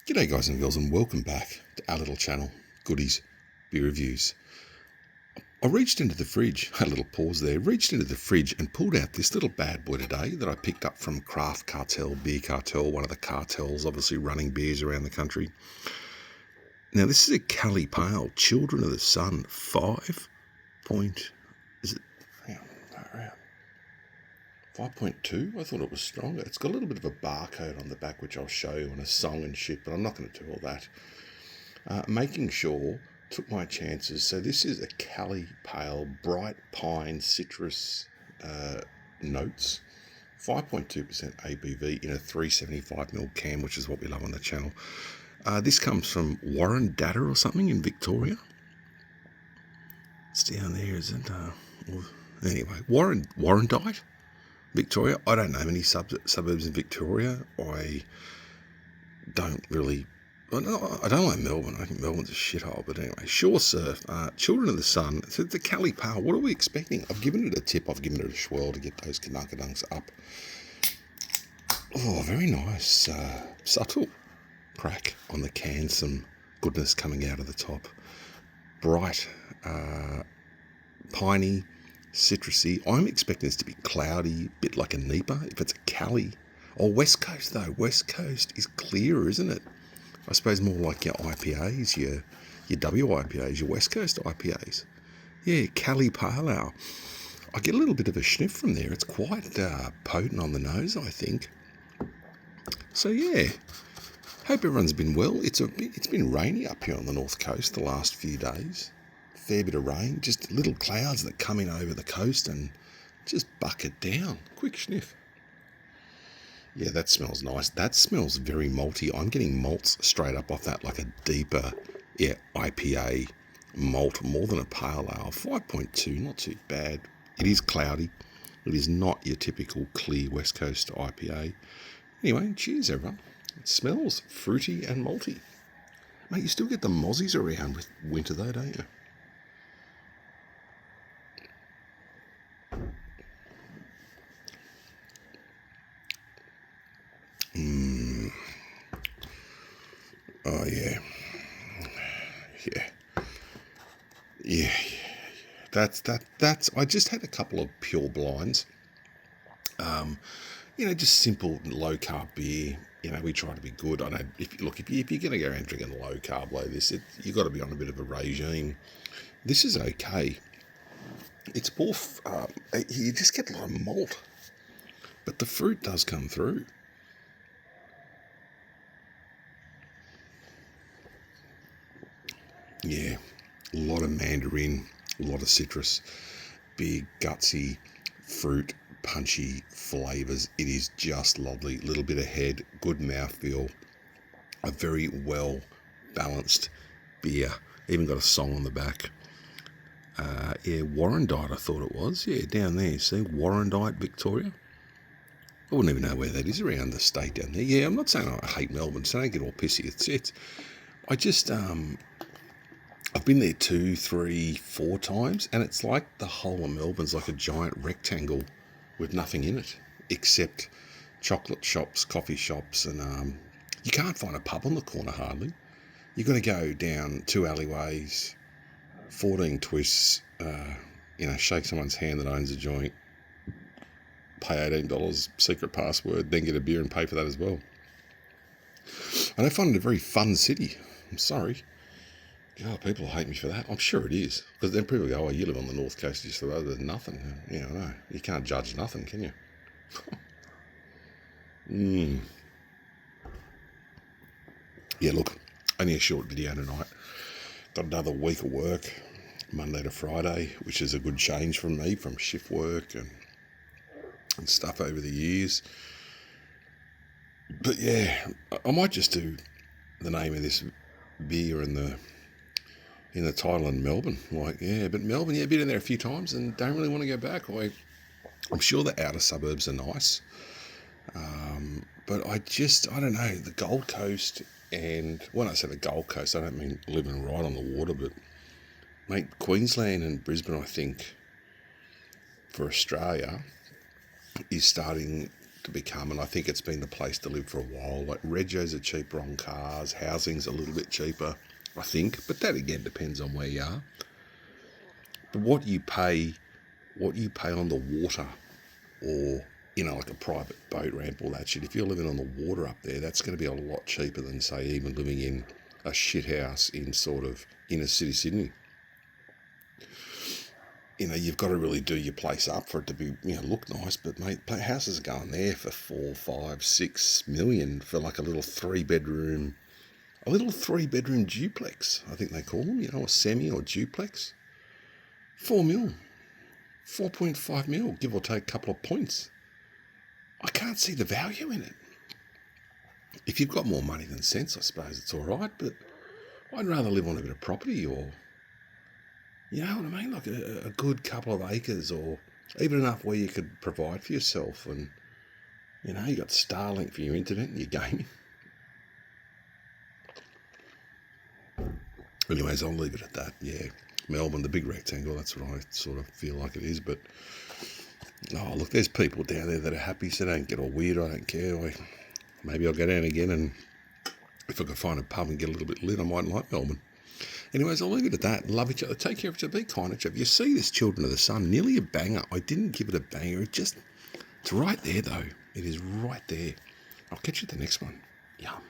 G'day guys and girls, and welcome back to our little channel, Goodies Beer Reviews. I reached into the fridge, a little pause there, reached into the fridge and pulled out this little bad boy today that I picked up from Craft Cartel, Beer Cartel, one of the cartels obviously running beers around the country. Now this is a Cali Pale, Children of the Sun, 5.2? I thought it was stronger. It's got a little bit of a barcode on the back, which I'll show you, and a song and shit, but I'm not going to do all that. Making sure, took my chances. So this is a Cali Pale, bright pine citrus notes, 5.2% ABV in a 375ml can, which is what we love on the channel. This comes from Warrendata or something in Victoria. It's down there, isn't it? Anyway, Warrendite? Victoria. I don't know many suburbs in Victoria. I don't like Melbourne. I think Melbourne's a shithole. But anyway, Shore Surf, Children of the Sun. So the Cali Pale. What are we expecting? I've given it a tip. I've given it a swirl to get those Kanakadunks up. Oh, very nice. Subtle crack on the can. Some goodness coming out of the top. Bright, piney, citrusy. I'm expecting this to be cloudy, a bit like a Nipa, if it's a Cali. Or West Coast, though. West Coast is clearer, isn't it? I suppose more like your IPAs, your WIPAs, your West Coast IPAs. Yeah, Cali Pale Ale. I get a little bit of a sniff from there. It's quite potent on the nose, I think. So, yeah. Hope everyone's been well. It's been rainy up here on the North Coast the last few days. Fair bit of rain, just little clouds that come in over the coast and just bucket down. Quick sniff. Yeah, that smells nice. That smells very malty. I'm getting malts straight up off that, like a deeper, IPA malt, more than a pale ale. 5.2, not too bad. It is cloudy. It is not your typical clear West Coast IPA. Anyway, cheers everyone. It smells fruity and malty. Mate, you still get the mozzies around with winter though, don't you? Oh, yeah. That's, I just had a couple of pure blinds. Just simple low carb beer. We try to be good. I know if you're going to go around drinking low carb like this, you got to be on a bit of a regime. This is okay. It's more, you just get a lot of malt, but the fruit does come through. Yeah, a lot of mandarin, a lot of citrus, big, gutsy fruit, punchy flavours. It is just lovely. Little bit of head, good mouthfeel, a very well balanced beer. Even got a song on the back. Warrendite, I thought it was. Yeah, down there. See, Warrendite, Victoria. I wouldn't even know where that is around the state down there. Yeah, I'm not saying I hate Melbourne, so don't get all pissy. I've been there 2, 3, 4 times, and it's like the whole of Melbourne's like a giant rectangle with nothing in it, except chocolate shops, coffee shops, and you can't find a pub on the corner hardly. You've got to go down 2 alleyways, 14 twists, shake someone's hand that owns a joint, pay $18, secret password, then get a beer and pay for that as well. And I find it a very fun city. I'm sorry. God, people hate me for that. I'm sure it is. Because then people go, you live on the North Coast, you said, there's nothing. I know. You can't judge nothing, can you? Yeah, look, only a short video tonight. Got another week of work, Monday to Friday, which is a good change from me, from shift work and stuff over the years. But yeah, I might just do the name of this beer in the title in Melbourne. But Melbourne, been in there a few times and don't really want to go back. I'm sure the outer suburbs are nice. But I don't know, the Gold Coast, and when I say the Gold Coast, I don't mean living right on the water, but mate, Queensland and Brisbane, I think, for Australia, is starting to become, and I think it's been the place to live for a while. Like regos are cheaper on cars, housing's a little bit cheaper, I think, but that again depends on where you are. But what you pay on the water, or like a private boat ramp, all that shit. If you're living on the water up there, that's going to be a lot cheaper than, say, even living in a shit house in sort of inner city Sydney. You've got to really do your place up for it to be, look nice. But mate, houses are going there for 4, 5, 6 million for like a little three bedroom duplex. I think they call them, a semi or duplex. 4 mil, 4.5 mil, give or take a couple of points. I can't see the value in it. If you've got more money than sense, I suppose it's all right, but I'd rather live on a bit of property, or, you know what I mean, like a good couple of acres, or even enough where you could provide for yourself, and, you got Starlink for your internet and your gaming. Anyways, I'll leave it at that, yeah. Melbourne, the big rectangle, that's what I sort of feel like it is, but, oh, look, there's people down there that are happy, so don't get all weird, I don't care. Maybe I'll go down again, and if I can find a pub and get a little bit lit, I might like Melbourne. Anyways, I'll leave it at that. Love each other. Take care of each other. Be kind to each other. You see this Children of the Sun, nearly a banger. I didn't give it a banger. It's right there, though. It is right there. I'll catch you at the next one. Yum.